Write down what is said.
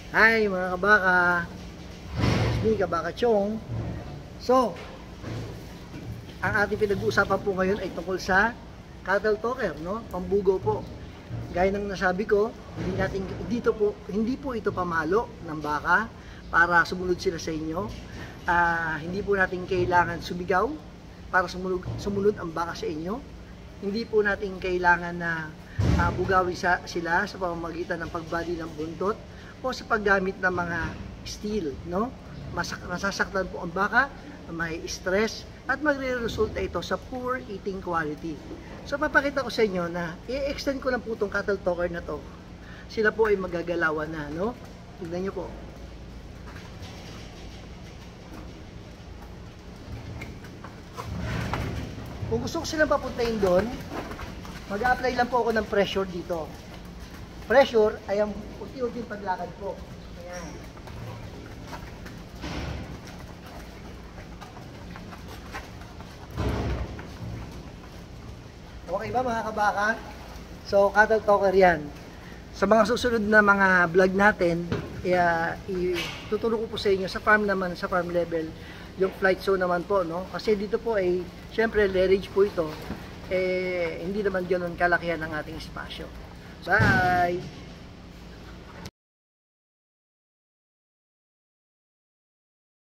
Hi mga kabaka, it's me, Kabaka Chong. So, ang ating pinag-uusapan po ngayon ay tungkol sa cattle talker, no? Pambugaw po. Gaya ng nasabi ko, hindi po ito pamalo ng baka para sumunod sila sa inyo. Hindi po natin kailangan sumigaw para sumunod ang baka sa inyo. Hindi po natin kailangan na bugawin sila sa pamamagitan ng pagbali ng buntot o sa paggamit ng mga steel, no? Masasaktan po ang baka, may stress, at magre-resulta ito sa poor eating quality. So papakita ko sa inyo na i-extend ko lang po itong cattle talker na to. Sila po ay magagalawan na, no? Tignan nyo po. Kung gusto ko silang papuntahin doon, mag-a-apply lang po ako ng pressure dito. Pressure ay ang unti-unting paglakad po. Ayan. Okay ba mga kabaka? So, cattle talker yan. Sa mga susunod na mga vlog natin, itutulong ko po sa inyo sa farm naman, sa farm level, yung flight zone naman po, no? Kasi dito po ay, syempre, leverage po ito. Hindi naman ganoon kalakihan ang ating espasyo. Bye!